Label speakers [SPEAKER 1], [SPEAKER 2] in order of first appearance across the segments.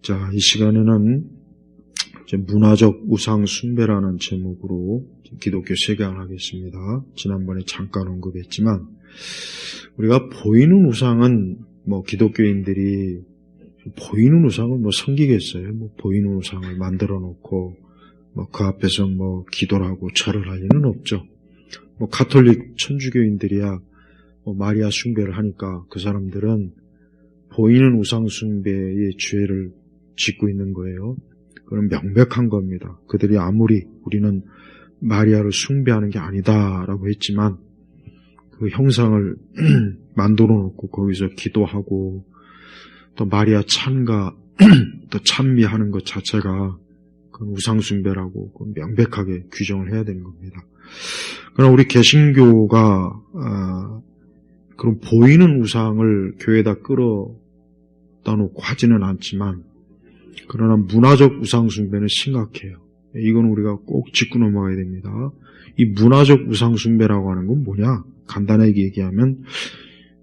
[SPEAKER 1] 자, 이 시간에는 이제 문화적 우상 숭배라는 제목으로 기독교 세계화를 하겠습니다. 지난번에 잠깐 언급했지만 우리가 보이는 우상은 기독교인들이 보이는 우상을 섬기겠어요? 보이는 우상을 만들어 놓고 그 앞에서 기도를 하고 절을 할 리는 없죠. 가톨릭 천주교인들이야 마리아 숭배를 하니까 그 사람들은 보이는 우상 숭배의 죄를 짓고 있는 거예요. 그건 명백한 겁니다. 그들이 아무리 우리는 마리아를 숭배하는 게 아니다라고 했지만 그 형상을 만들어 놓고 거기서 기도하고 또 마리아 찬가 또 찬미하는 것 자체가 그건 우상 숭배라고 명백하게 규정을 해야 되는 겁니다. 그러나 우리 개신교가 그런 보이는 우상을 교회에다 끌어다 놓고 하지는 않지만 그러나 문화적 우상 숭배는 심각해요. 이건 우리가 꼭 짚고 넘어가야 됩니다. 이 문화적 우상 숭배라고 하는 건 뭐냐? 간단하게 얘기하면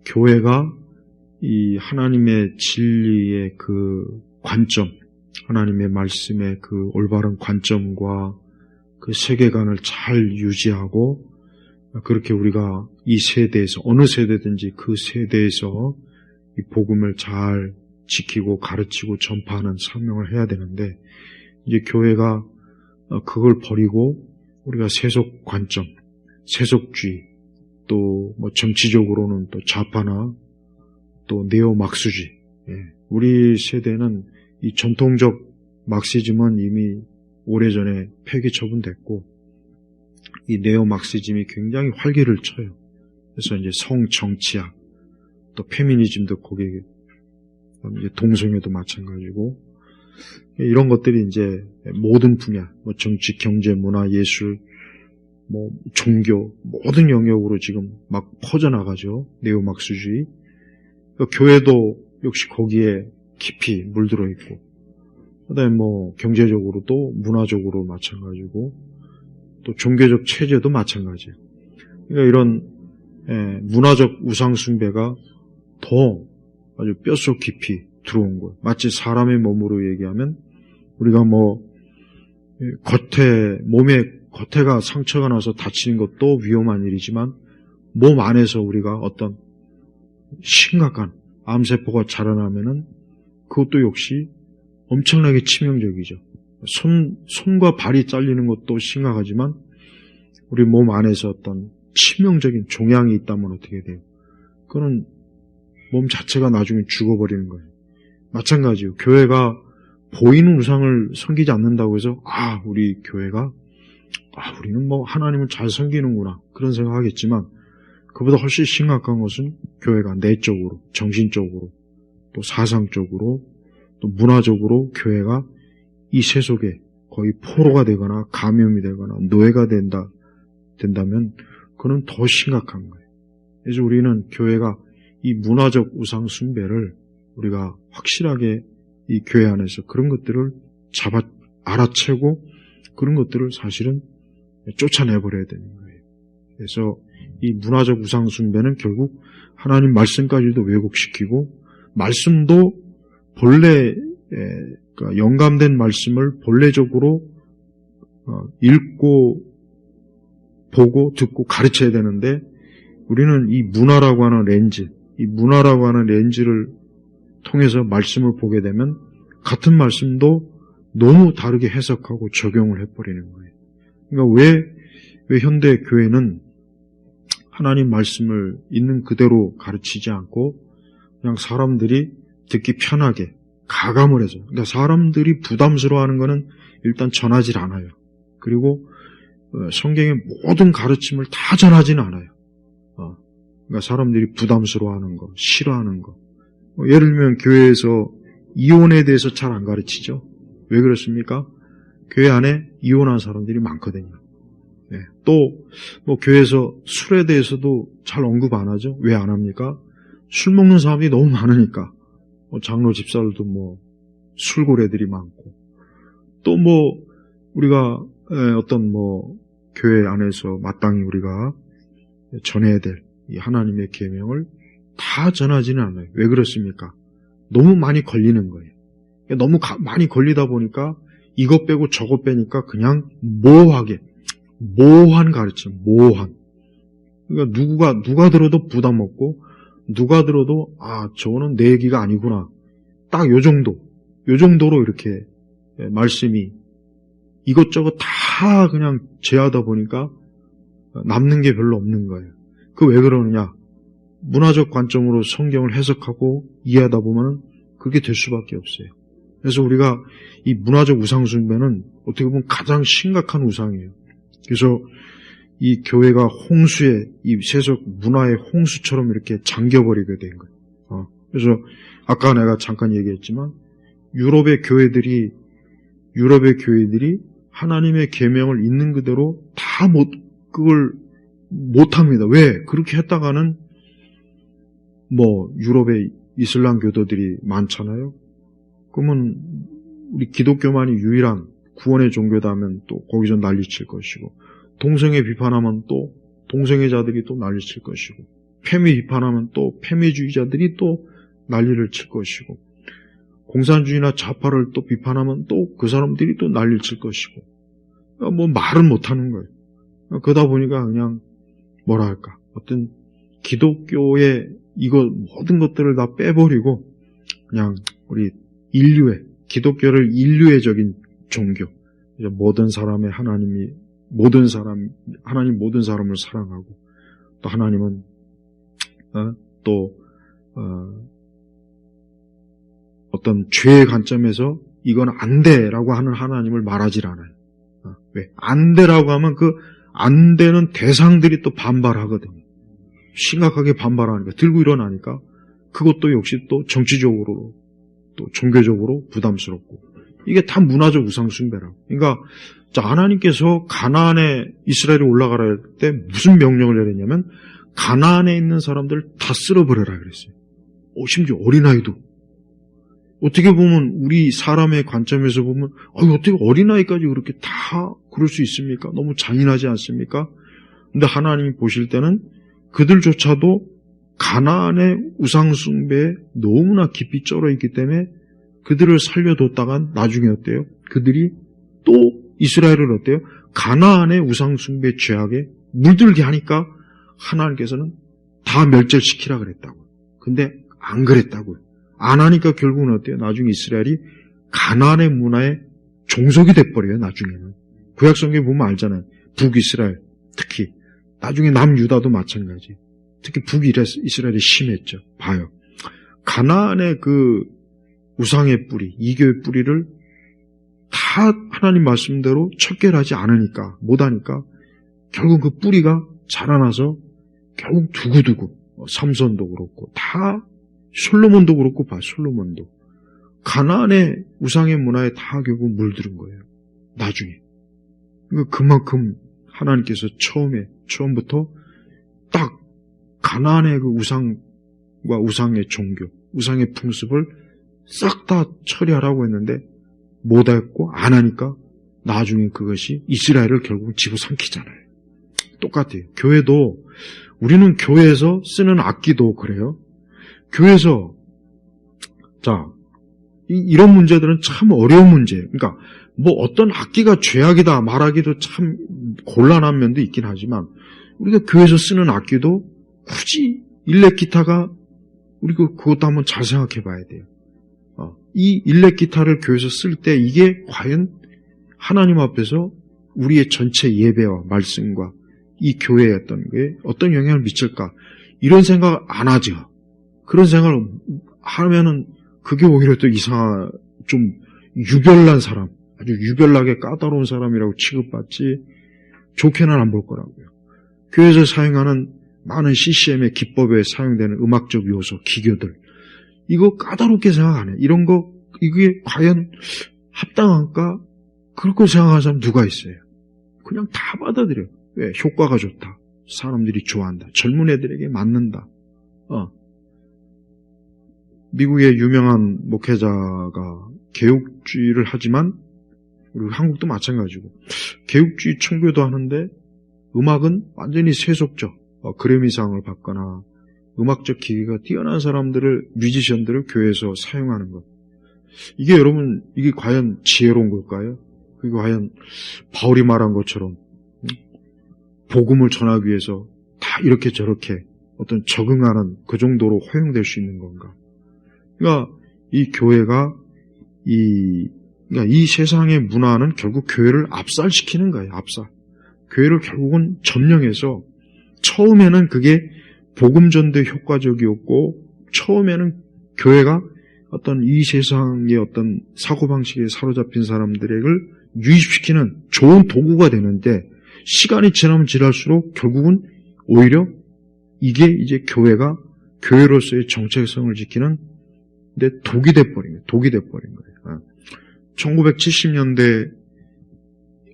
[SPEAKER 1] 교회가 이 하나님의 진리의 그 관점, 하나님의 말씀의 그 올바른 관점과 그 세계관을 잘 유지하고 그렇게 우리가 이 세대에서 어느 세대든지 그 세대에서 이 복음을 잘 지키고 가르치고 전파하는 사명을 해야 되는데 이제 교회가 그걸 버리고 우리가 세속 관점, 세속주의 또 정치적으로는 또 좌파나 또 네오 막스주의 우리 세대는 이 전통적 막시즘은 이미 오래전에 폐기 처분됐고 이 네오 막시즘이 굉장히 활기를 쳐요. 그래서 이제 성정치학 또 페미니즘도 거기에 이제 동성애도 마찬가지고 이런 것들이 이제 모든 분야 정치, 경제, 문화, 예술, 종교 모든 영역으로 지금 막 퍼져나가죠. 네오 막스주의. 교회도 역시 거기에 깊이 물들어 있고 그다음에 경제적으로도 문화적으로 마찬가지고 또 종교적 체제도 마찬가지예요. 그러니까 이런 문화적 우상 숭배가 더 아주 뼛속 깊이 들어온 거예요. 마치 사람의 몸으로 얘기하면 우리가 몸에 겉에가 상처가 나서 다치는 것도 위험한 일이지만 몸 안에서 우리가 어떤 심각한 암세포가 자라나면은 그것도 역시 엄청나게 치명적이죠. 손과 발이 잘리는 것도 심각하지만 우리 몸 안에서 어떤 치명적인 종양이 있다면 어떻게 돼요? 그거는 몸 자체가 나중에 죽어버리는 거예요. 마찬가지요. 교회가 보이는 우상을 섬기지 않는다고 해서 우리 교회가 우리는 하나님을 잘 섬기는구나 그런 생각하겠지만 그보다 훨씬 심각한 것은 교회가 내적으로, 정신적으로, 또 사상적으로, 또 문화적으로 교회가 이 세속에 거의 포로가 되거나 감염이 되거나 노예가 된다면 그는 더 심각한 거예요. 그래서 우리는 교회가 이 문화적 우상 숭배를 우리가 확실하게 이 교회 안에서 그런 것들을 알아채고 그런 것들을 사실은 쫓아내버려야 되는 거예요. 그래서 이 문화적 우상 숭배는 결국 하나님 말씀까지도 왜곡시키고 말씀도 본래 영감된 말씀을 본래적으로 읽고 보고 듣고 가르쳐야 되는데 우리는 이 문화라고 하는 렌즈를 통해서 말씀을 보게 되면 같은 말씀도 너무 다르게 해석하고 적용을 해버리는 거예요. 그러니까 왜 현대 교회는 하나님 말씀을 있는 그대로 가르치지 않고 그냥 사람들이 듣기 편하게 가감을 해서 그러니까 사람들이 부담스러워하는 거는 일단 전하질 않아요. 그리고 성경의 모든 가르침을 다 전하지는 않아요. 그러니까 사람들이 부담스러워하는 거, 싫어하는 거. 예를 들면 교회에서 이혼에 대해서 잘 안 가르치죠. 왜 그렇습니까? 교회 안에 이혼한 사람들이 많거든요. 또 교회에서 술에 대해서도 잘 언급 안 하죠. 왜 안 합니까? 술 먹는 사람이 너무 많으니까. 장로 집사들도 술고래들이 많고 또 우리가 어떤 교회 안에서 마땅히 우리가 전해야 될 이 하나님의 계명을 다 전하지는 않아요. 왜 그렇습니까? 너무 많이 걸리는 거예요. 너무 많이 걸리다 보니까 이것 빼고 저것 빼니까 그냥 모호하게, 모호한 가르침, 모호한. 그러니까 누가 들어도 부담 없고, 누가 들어도, 저거는 내 얘기가 아니구나. 딱 요 정도로 이렇게 말씀이 이것저것 다 그냥 제하다 보니까 남는 게 별로 없는 거예요. 그 왜 그러느냐? 문화적 관점으로 성경을 해석하고 이해하다 보면 그렇게 될 수밖에 없어요. 그래서 우리가 이 문화적 우상숭배는 어떻게 보면 가장 심각한 우상이에요. 그래서 이 교회가 홍수의, 이 세속 문화의 홍수처럼 이렇게 잠겨버리게 된 거예요. 그래서 아까 내가 잠깐 얘기했지만 유럽의 교회들이 하나님의 계명을 있는 그대로 다 그걸 못합니다. 왜? 그렇게 했다가는 유럽의 이슬람 교도들이 많잖아요. 그러면 우리 기독교만이 유일한 구원의 종교다 하면 또 거기서 난리칠 것이고, 동성애 비판하면 또 동성애자들이 또 난리칠 것이고, 페미 비판하면 또 페미주의자들이 또 난리를 칠 것이고, 공산주의나 좌파를 또 비판하면 또 그 사람들이 또 난리를 칠 것이고, 말을 못하는 거예요. 그러다 보니까 그냥 어떤 기독교의 모든 것들을 다 빼버리고 그냥 우리 기독교를 인류애적인 종교, 모든 사람의 하나님 모든 사람을 사랑하고, 또 하나님은 어떤 죄의 관점에서 이건 안 돼라고 하는 하나님을 말하질 않아요. 왜? 안 돼라고 하면 그 안 되는 대상들이 또 반발하거든요. 심각하게 반발하니까, 들고 일어나니까 그것도 역시 또 정치적으로 또 종교적으로 부담스럽고, 이게 다 문화적 우상숭배라고. 그러니까 하나님께서 가나안에 이스라엘이 올라가라 할 때 무슨 명령을 내렸냐면 가나안에 있는 사람들 다 쓸어버려라 그랬어요. 심지어 어린아이도. 어떻게 보면 우리 사람의 관점에서 보면 어떻게 어린아이까지 그렇게 다 그럴 수 있습니까? 너무 잔인하지 않습니까? 근데 하나님이 보실 때는 그들조차도 가나안의 우상숭배에 너무나 깊이 쩔어 있기 때문에 그들을 살려뒀다간 나중에 어때요? 그들이 또 이스라엘을 어때요? 가나안의 우상숭배 죄악에 물들게 하니까 하나님께서는 다 멸절시키라 그랬다고. 근데 안 그랬다고요. 안 하니까 결국은 어때요? 나중에 이스라엘이 가나안의 문화에 종속이 돼버려요. 나중에는. 구약성경에 보면 알잖아요. 북이스라엘, 특히 나중에 남유다도 마찬가지. 특히 북이스라엘이 심했죠. 봐요. 가나안의 그 우상의 뿌리, 이교의 뿌리를 다 하나님 말씀대로 척결하지 않으니까, 못하니까 결국 그 뿌리가 자라나서 결국 두고두고, 삼손도 그렇고 다, 솔로몬도 그렇고 솔로몬도 가나안의 우상의 문화에 다 결국 물들은 거예요. 나중에. 그만큼 하나님께서 처음부터 딱 가나안의 그 우상과 우상의 종교, 우상의 풍습을 싹 다 처리하라고 했는데 못했고 안 하니까 나중에 그것이 이스라엘을 결국 집어삼키잖아요. 똑같아요. 교회도, 우리는 교회에서 쓰는 악기도 그래요. 교회에서 이런 문제들은 참 어려운 문제예요. 그러니까 어떤 악기가 죄악이다 말하기도 참 곤란한 면도 있긴 하지만, 우리가 교회에서 쓰는 악기도 굳이 일렉 기타가, 우리가 그것도 한번 잘 생각해 봐야 돼요. 이 일렉 기타를 교회에서 쓸 때 이게 과연 하나님 앞에서 우리의 전체 예배와 말씀과 이 교회에 어떤 영향을 미칠까, 이런 생각을 안 하죠. 그런 생각을 하면은 그게 오히려 또 좀 유별난 사람, 아주 유별나게 까다로운 사람이라고 취급받지 좋게는 안 볼 거라고요. 교회에서 사용하는 많은 CCM의 기법에 사용되는 음악적 요소, 기교들, 이거 까다롭게 생각 안 해요. 이게 과연 합당한가? 그렇게 생각하는 사람 누가 있어요? 그냥 다 받아들여요. 왜? 효과가 좋다. 사람들이 좋아한다. 젊은 애들에게 맞는다. 미국의 유명한 목회자가 개혁주의를 하지만, 우리 한국도 마찬가지고, 개혁주의 청교도 하는데 음악은 완전히 세속적, 그래미상을 받거나 음악적 기계가 뛰어난 사람들을, 뮤지션들을 교회에서 사용하는 것. 이게 여러분, 이게 과연 지혜로운 걸까요? 그게 과연 바울이 말한 것처럼 복음을 전하기 위해서 다 이렇게 저렇게 어떤 적응하는 그 정도로 허용될 수 있는 건가? 그러니까 이 교회가 그러니까 이 세상의 문화는 결국 교회를 압살시키는 거예요. 압살. 교회를 결국은 점령해서 처음에는 그게 복음 전도에 효과적이었고 처음에는 교회가 어떤 이 세상의 어떤 사고방식에 사로잡힌 사람들을 유입시키는 좋은 도구가 되는데 시간이 지나면 지날수록 결국은 오히려 이게 이제 교회로서의 정체성을 지키는 데 독이 돼버린 거예요. 1970년대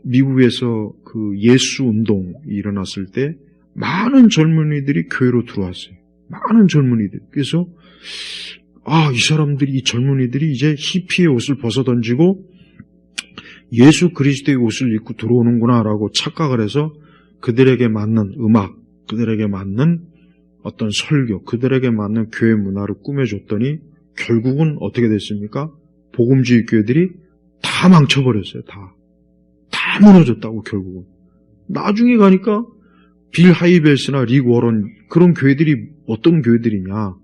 [SPEAKER 1] 미국에서 그 예수 운동이 일어났을 때 많은 젊은이들이 교회로 들어왔어요. 많은 젊은이들. 그래서 이 사람들이, 이 젊은이들이 이제 히피의 옷을 벗어던지고 예수 그리스도의 옷을 입고 들어오는구나라고 착각을 해서 그들에게 맞는 음악, 그들에게 맞는 어떤 설교, 그들에게 맞는 교회 문화를 꾸며줬더니 결국은 어떻게 됐습니까? 복음주의 교회들이 다 망쳐버렸어요. 다 무너졌다고 결국은. 나중에 가니까 빌 하이벨스나 릭 워런 그런 교회들이 어떤 교회들이냐?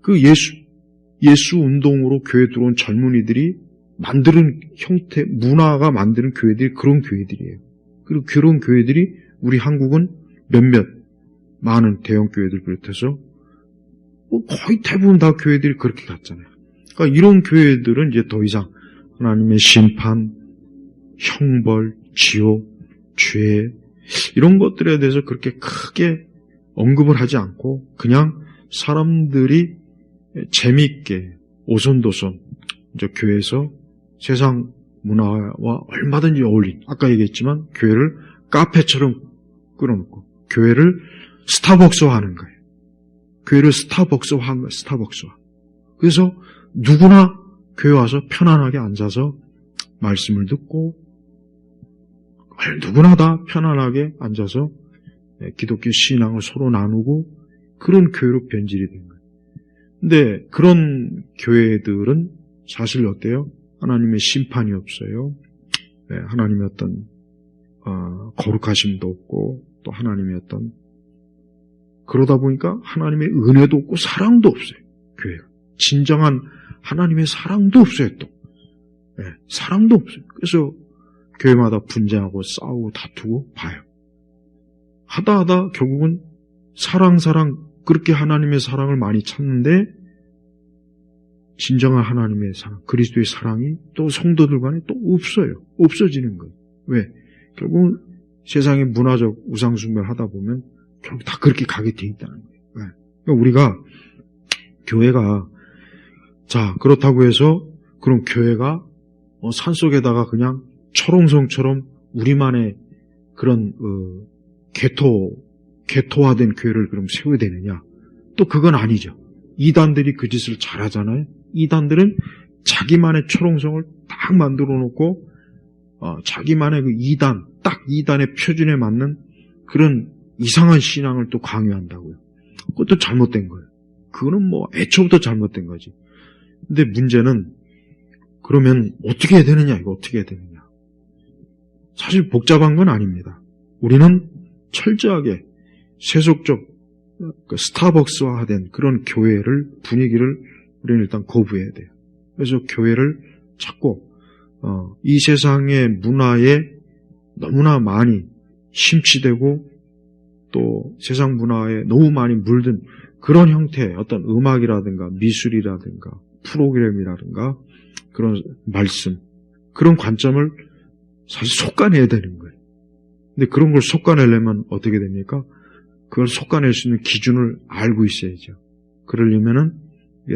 [SPEAKER 1] 그 예수 운동으로 교회 들어온 젊은이들이 만드는 형태, 문화가 만드는 교회들이 그런 교회들이에요. 그리고 그런 교회들이 우리 한국은 몇몇 많은 대형 교회들 비롯해서 거의 대부분 다 교회들이 그렇게 갔잖아요. 그러니까 이런 교회들은 이제 더 이상 하나님의 심판, 형벌, 지옥, 죄 이런 것들에 대해서 그렇게 크게 언급을 하지 않고 그냥 사람들이 재미있게 오손도손 이제 교회에서 세상 문화와 얼마든지 어울린, 아까 얘기했지만 교회를 카페처럼 끌어놓고 교회를 스타벅스화하는 거예요. 교회를 스타벅스화한 거예요. 스타벅스화. 그래서 누구나 교회 와서 편안하게 앉아서 말씀을 듣고 누구나 다 편안하게 앉아서 기독교 신앙을 서로 나누고 그런 교회로 변질이 된 거예요. 근데 그런 교회들은 사실 어때요? 하나님의 심판이 없어요. 하나님의 어떤 거룩하심도 없고 또 하나님의 어떤 그러다 보니까 하나님의 은혜도 없고 사랑도 없어요. 교회가. 진정한 하나님의 사랑도 없어요. 또. 사랑도 없어요. 그래서 교회마다 분쟁하고 싸우고 다투고 봐요. 하다 결국은 사랑 그렇게 하나님의 사랑을 많이 찾는데 진정한 하나님의 사랑, 그리스도의 사랑이 또 성도들 간에 또 없어요. 없어지는 거예요. 왜? 결국은 세상의 문화적 우상숭배를 하다 보면 결국 다 그렇게 가게 돼 있다는 거예요. 왜? 그러니까 우리가 교회가 그렇다고 해서 그럼 교회가 산속에다가 그냥 철옹성처럼 우리만의 그런 개토화된 교회를 그럼 세워야 되느냐? 또 그건 아니죠. 이단들이 그 짓을 잘하잖아요. 이단들은 자기만의 철옹성을 딱 만들어 놓고 자기만의 그 딱 이단의 표준에 맞는 그런 이상한 신앙을 또 강요한다고요. 그것도 잘못된 거예요. 그거는 애초부터 잘못된 거지. 근데 문제는 그러면 어떻게 해야 되느냐? 이거 어떻게 해야 되느냐? 사실 복잡한 건 아닙니다. 우리는 철저하게 세속적 스타벅스화된 그런 교회를 분위기를 우리는 일단 거부해야 돼요. 그래서 교회를 찾고 이 세상의 문화에 너무나 많이 심취되고 또 세상 문화에 너무 많이 물든 그런 형태의 어떤 음악이라든가 미술이라든가 프로그램이라든가 그런 말씀, 그런 관점을 사실 솎아내야 되는 거예요. 근데 그런 걸 솎아내려면 어떻게 됩니까? 그걸 솎아낼 수 있는 기준을 알고 있어야죠. 그러려면은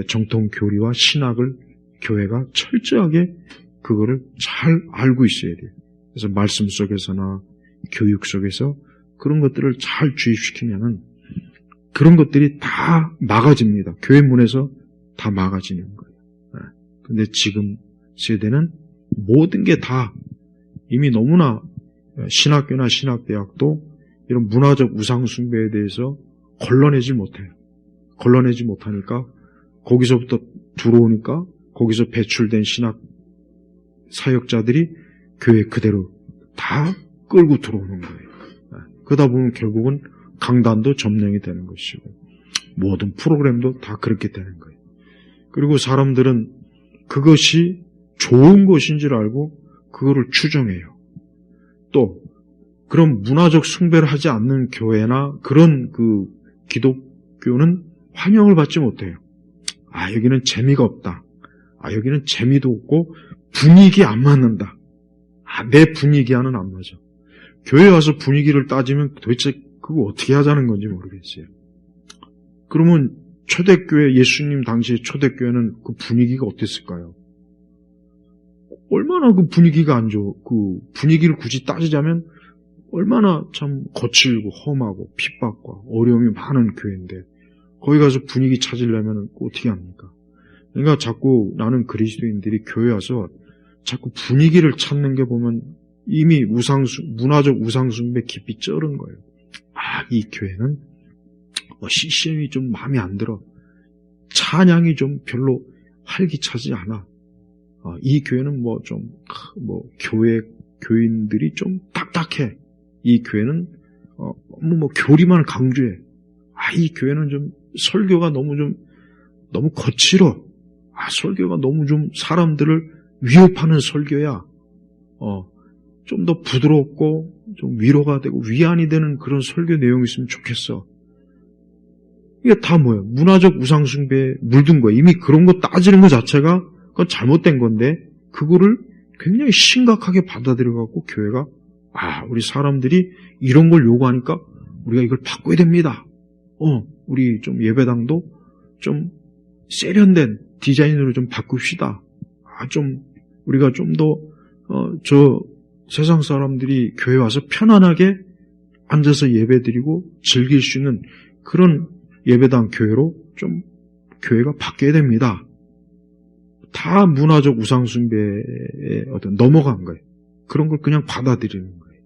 [SPEAKER 1] 정통 교리와 신학을 교회가 철저하게 그거를 잘 알고 있어야 돼요. 그래서 말씀 속에서나 교육 속에서 그런 것들을 잘 주입시키면은 그런 것들이 다 막아집니다. 교회 문에서 다 막아지는 거예요. 근데 지금 세대는 모든 게 다 이미 너무나 신학교나 신학대학도 이런 문화적 우상숭배에 대해서 걸러내지 못해요. 걸러내지 못하니까 거기서부터 들어오니까 거기서 배출된 신학 사역자들이 교회 그대로 다 끌고 들어오는 거예요. 그러다 보면 결국은 강단도 점령이 되는 것이고 모든 프로그램도 다 그렇게 되는 거예요. 그리고 사람들은 그것이 좋은 것인 줄 알고 그거를 추정해요. 또 그런 문화적 숭배를 하지 않는 교회나 그런 그 기독교는 환영을 받지 못해요. 여기는 재미가 없다. 여기는 재미도 없고 분위기 안 맞는다. 내 분위기와는 안 맞아. 교회 와서 분위기를 따지면 도대체 그거 어떻게 하자는 건지 모르겠어요. 그러면 초대교회, 예수님 당시의 초대교회는 그 분위기가 어땠을까요? 얼마나 그 분위기가 안 좋아. 그 분위기를 굳이 따지자면 얼마나 참 거칠고 험하고 핍박과 어려움이 많은 교회인데 거기 가서 분위기 찾으려면 어떻게 합니까? 그러니까 자꾸 나는 그리스도인들이 교회 와서 자꾸 분위기를 찾는 게 보면 이미 문화적 우상숭배 깊이 쩔은 거예요. 이 교회는 CCM이 좀 마음에 안 들어. 찬양이 좀 별로 활기차지 않아. 이 교회는 교인들이 좀 딱딱해. 이 교회는 교리만 강조해. 이 교회는 좀 설교가 너무 거칠어. 설교가 너무 좀 사람들을 위협하는 설교야. 좀 더 부드럽고 좀 위로가 되고 위안이 되는 그런 설교 내용이 있으면 좋겠어. 이게 다 뭐예요? 문화적 우상숭배에 물든 거예요. 이미 그런 거 따지는 것 자체가 그건 잘못된 건데 그거를 굉장히 심각하게 받아들여갖고 교회가 우리 사람들이 이런 걸 요구하니까 우리가 이걸 바꿔야 됩니다. 우리 좀 예배당도 좀 세련된 디자인으로 좀 바꿉시다. 우리가 좀 더 세상 사람들이 교회 와서 편안하게 앉아서 예배드리고 즐길 수 있는 그런 예배당 교회로 좀 교회가 바뀌어야 됩니다. 다 문화적 우상숭배에 넘어간 거예요. 그런 걸 그냥 받아들이는 거예요.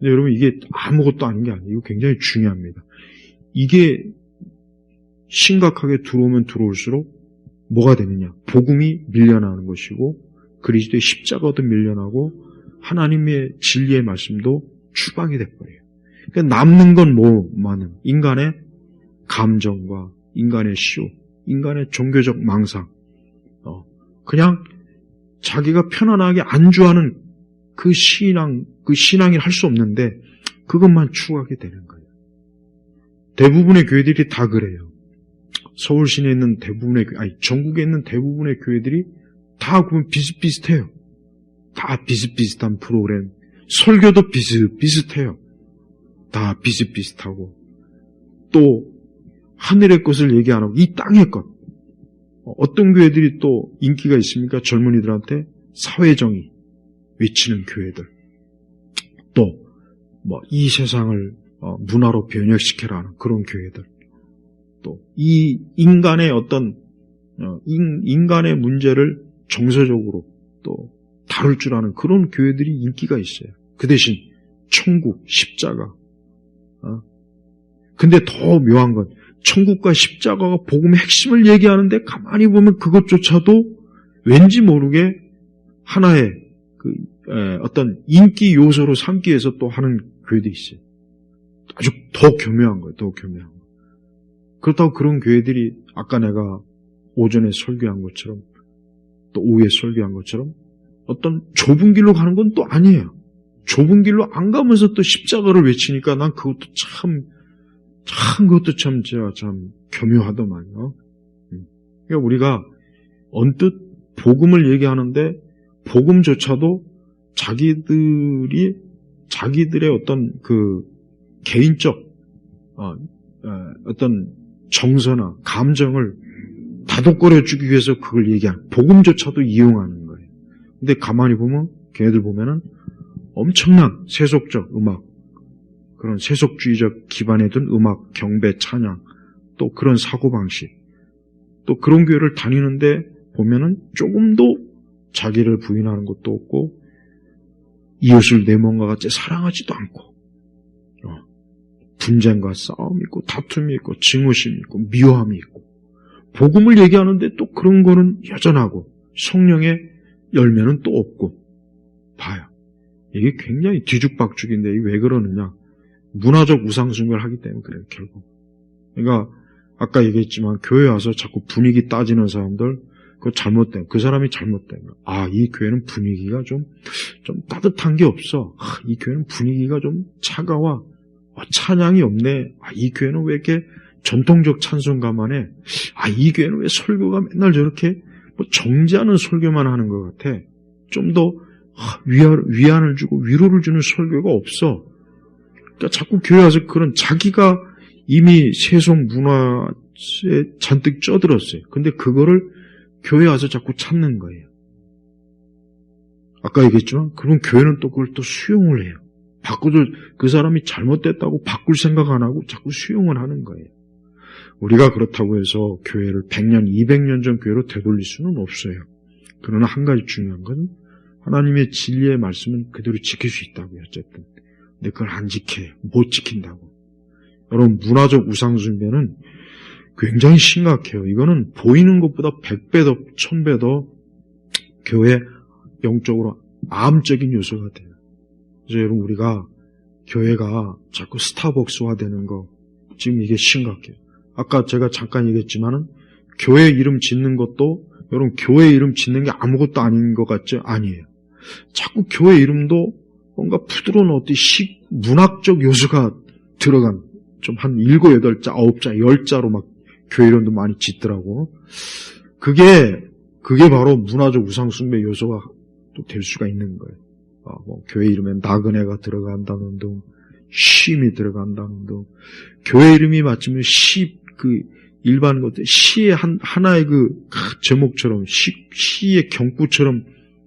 [SPEAKER 1] 근데 여러분 이게 아무것도 아닌 게 아니에요. 굉장히 중요합니다. 이게 심각하게 들어오면 들어올수록 뭐가 되느냐? 복음이 밀려나는 것이고 그리스도의 십자가도 밀려나고 하나님의 진리의 말씀도 추방이 돼버려요. 그러니까 남는 건 뭐만은 인간의 감정과 인간의 시호, 인간의 종교적 망상, 그냥 자기가 편안하게 안주하는 그 신앙이 할 수 없는데 그것만 추구하게 되는 거예요. 대부분의 교회들이 다 그래요. 서울 시내에 있는 전국에 있는 대부분의 교회들이 다 보면 비슷비슷해요. 다 비슷비슷한 프로그램, 설교도 비슷비슷해요. 다 비슷비슷하고 또 하늘의 것을 얘기 안 하고 이 땅의 것. 어떤 교회들이 또 인기가 있습니까? 젊은이들한테 사회정의 외치는 교회들. 또 이 세상을 문화로 변혁시켜라 하는 그런 교회들. 또 이 인간의 인간의 문제를 정서적으로 또 다룰 줄 아는 그런 교회들이 인기가 있어요. 그 대신 천국, 십자가. 근데 더 묘한 건 천국과 십자가가 복음의 핵심을 얘기하는데 가만히 보면 그것조차도 왠지 모르게 하나의 어떤 인기 요소로 삼기 위해서 또 하는 교회도 있어요. 아주 더 교묘한 거예요. 더 교묘한 거. 그렇다고 그런 교회들이 아까 내가 오전에 설교한 것처럼 또 오후에 설교한 것처럼 어떤 좁은 길로 가는 건 또 아니에요. 좁은 길로 안 가면서 또 십자가를 외치니까 난 그것도 그것도 참 교묘하더만요. 그러니까 우리가 언뜻 복음을 얘기하는데 복음조차도 자기들의 어떤 그 개인적 어떤 정서나 감정을 다독거려주기 위해서 그걸 얘기하는 복음조차도 이용하는 거예요. 근데 가만히 보면 걔네들 보면은 엄청난 세속적 음악, 그런 세속주의적 기반에 둔 음악, 경배, 찬양, 또 그런 사고방식, 또 그런 교회를 다니는데 보면은 조금도 자기를 부인하는 것도 없고 이웃을 내 몸과 같이 사랑하지도 않고 분쟁과 싸움이 있고 다툼이 있고 증오심이 있고 미워함이 있고 복음을 얘기하는데 또 그런 거는 여전하고 성령의 열매는 또 없고 봐요. 이게 굉장히 뒤죽박죽인데 왜 그러느냐? 문화적 우상숭배를 하기 때문에 그래요, 결국. 그러니까 아까 얘기했지만 교회 와서 자꾸 분위기 따지는 사람들 그거 잘못된, 그 사람이 잘못된 거. 아, 이 교회는 분위기가 좀 따뜻한 게 없어. 아, 이 교회는 분위기가 좀 차가워. 찬양이 없네. 아, 이 교회는 왜 이렇게 전통적 찬송가만 해? 아, 이 교회는 왜 설교가 맨날 저렇게 정지하는 설교만 하는 것 같아. 좀 더 위안을 주고 위로를 주는 설교가 없어. 그러니까 자꾸 교회 와서 그런 자기가 이미 세속 문화에 잔뜩 쪄들었어요. 근데 그거를 교회 와서 자꾸 찾는 거예요. 아까 얘기했지만 그럼 교회는 또 그걸 또 수용을 해요. 그 사람이 잘못됐다고 바꿀 생각 안 하고 자꾸 수용을 하는 거예요. 우리가 그렇다고 해서 교회를 100년, 200년 전 교회로 되돌릴 수는 없어요. 그러나 한 가지 중요한 건 하나님의 진리의 말씀은 그대로 지킬 수 있다고요. 어쨌든. 근데 그걸 안 지켜요. 못 지킨다고. 여러분, 문화적 우상숭배는 굉장히 심각해요. 이거는 보이는 것보다 100배 더, 1000배 더 교회 영적으로 암적인 요소가 돼요. 그래서 여러분, 우리가 교회가 자꾸 스타벅스화 되는 거, 지금 이게 심각해요. 아까 제가 잠깐 얘기했지만은 교회 이름 짓는 것도 여러분 교회 이름 짓는 게 아무것도 아닌 것 같죠? 아니에요. 자꾸 교회 이름도 뭔가 부드러운 어떤 문학적 요소가 들어간 좀 한 7, 8자, 9자, 10자로 막 교회 이름도 많이 짓더라고. 그게 바로 문화적 우상숭배 요소가 또 될 수가 있는 거예요. 교회 이름에 나그네가 들어간다는 등, 쉼이 들어간다는 등, 교회 이름이 맞으면 일반 것들, 시의 하나의 제목처럼, 시의 경구처럼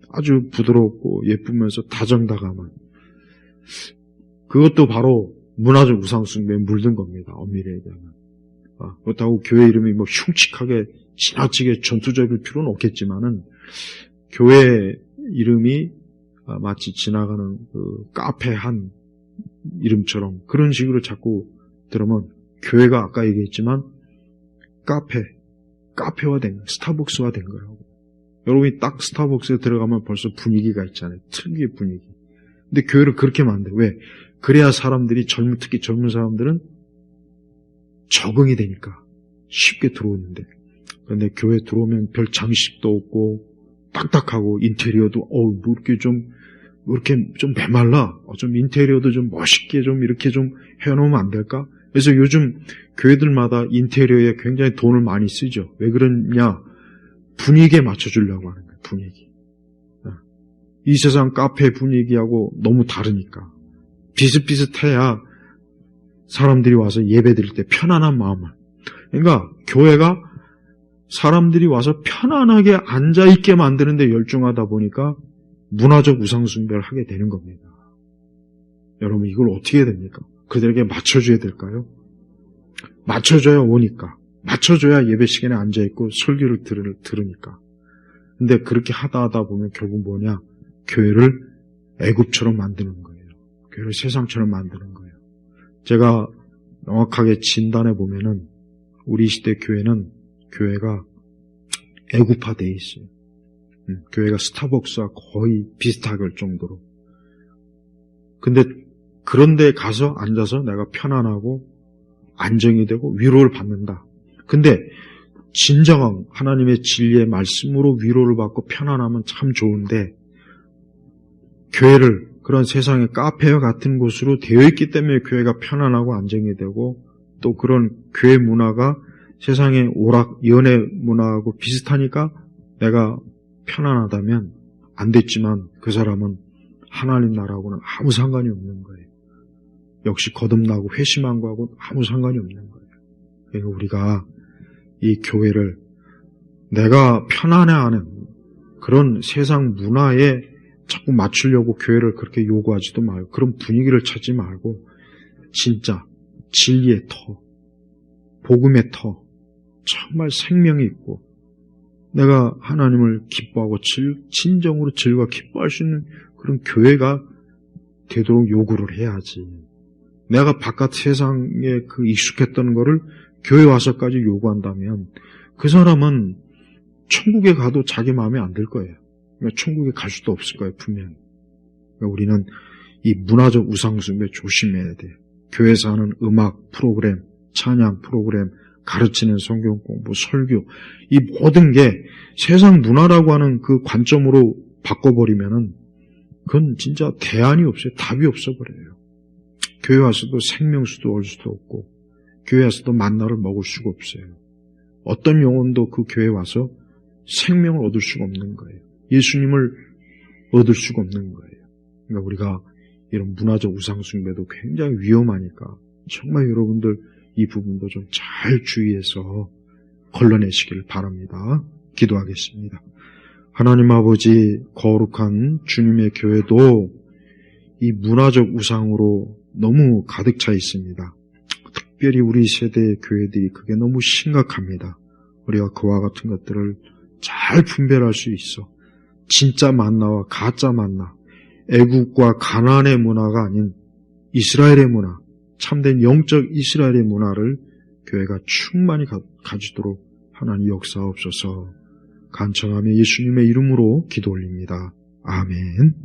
[SPEAKER 1] 아주 부드럽고 예쁘면서 다정다감한. 그것도 바로 문화적 우상숭배에 물든 겁니다. 엄밀히 얘기하면. 그렇다고 교회 이름이 흉측하게, 지나치게 전투적일 필요는 없겠지만은, 교회 이름이 마치 지나가는 카페 한 이름처럼 그런 식으로 자꾸 들으면 교회가 아까 얘기했지만 카페화 된 거예요. 스타벅스화 된 거라고. 여러분이 딱 스타벅스에 들어가면 벌써 분위기가 있잖아요. 특유의 분위기. 근데 교회를 그렇게 만들어. 왜? 그래야 사람들이 특히 젊은 사람들은 적응이 되니까 쉽게 들어오는데. 그런데 교회 들어오면 별 장식도 없고 딱딱하고 인테리어도 이렇게 좀 메말라. 좀 인테리어도 좀 멋있게 좀 이렇게 좀 해놓으면 안 될까? 그래서 요즘 교회들마다 인테리어에 굉장히 돈을 많이 쓰죠. 왜 그러냐? 분위기에 맞춰주려고 하는 거예요. 분위기. 이 세상 카페 분위기하고 너무 다르니까. 비슷비슷해야 사람들이 와서 예배드릴 때 편안한 마음을. 그러니까 교회가 사람들이 와서 편안하게 앉아있게 만드는데 열중하다 보니까 문화적 우상숭배를 하게 되는 겁니다. 여러분 이걸 어떻게 해야 됩니까? 그들에게 맞춰줘야 될까요? 맞춰줘야 오니까. 맞춰줘야 예배 시간에 앉아있고 설교를 들으니까. 근데 그렇게 하다 보면 결국 뭐냐? 교회를 애굽처럼 만드는 거예요. 교회를 세상처럼 만드는 거예요. 제가 명확하게 진단해 보면은 우리 시대 교회가 애굽화되어 있어요. 교회가 스타벅스와 거의 비슷하게 할 정도로. 근데 그런데 가서 앉아서 내가 편안하고 안정이 되고 위로를 받는다. 근데 진정한 하나님의 진리의 말씀으로 위로를 받고 편안하면 참 좋은데 교회를 그런 세상의 카페와 같은 곳으로 되어 있기 때문에 교회가 편안하고 안정이 되고 또 그런 교회 문화가 세상의 연애 문화하고 비슷하니까 내가 편안하다면 안 됐지만 그 사람은 하나님 나라하고는 아무 상관이 없는 거예요. 역시 거듭나고 회심한 거하고 아무 상관이 없는 거예요. 그러니까 우리가 이 교회를 내가 편안해하는 그런 세상 문화에 자꾸 맞추려고 교회를 그렇게 요구하지도 말고 그런 분위기를 찾지 말고 진짜 진리의 터, 복음의 터, 정말 생명이 있고 내가 하나님을 기뻐하고 진정으로 즐거워 기뻐할 수 있는 그런 교회가 되도록 요구를 해야지. 내가 바깥 세상에 익숙했던 거를 교회 와서까지 요구한다면 그 사람은 천국에 가도 자기 마음에 안 들 거예요. 그러니까 천국에 갈 수도 없을 거예요, 분명히. 그러니까 우리는 이 문화적 우상숭배 조심해야 돼요. 교회에서 하는 음악 프로그램, 찬양 프로그램, 가르치는 성경 공부, 설교, 이 모든 게 세상 문화라고 하는 그 관점으로 바꿔버리면은 그건 진짜 대안이 없어요. 답이 없어버려요. 교회 와서도 생명수도 얻을 수도 없고, 교회 와서도 만나를 먹을 수가 없어요. 어떤 영혼도 그 교회에 와서 생명을 얻을 수가 없는 거예요. 예수님을 얻을 수가 없는 거예요. 그러니까 우리가 이런 문화적 우상숭배도 굉장히 위험하니까 정말 여러분들 이 부분도 좀 잘 주의해서 걸러내시길 바랍니다. 기도하겠습니다. 하나님 아버지, 거룩한 주님의 교회도 이 문화적 우상으로 너무 가득 차 있습니다. 특별히 우리 세대의 교회들이 그게 너무 심각합니다. 우리가 그와 같은 것들을 잘 분별할 수 있어 진짜 만나와 가짜 만나, 애국과 가나안의 문화가 아닌 이스라엘의 문화, 참된 영적 이스라엘의 문화를 교회가 충만히 가지도록 하나님 역사하옵소서. 간청하며 예수님의 이름으로 기도 올립니다. 아멘.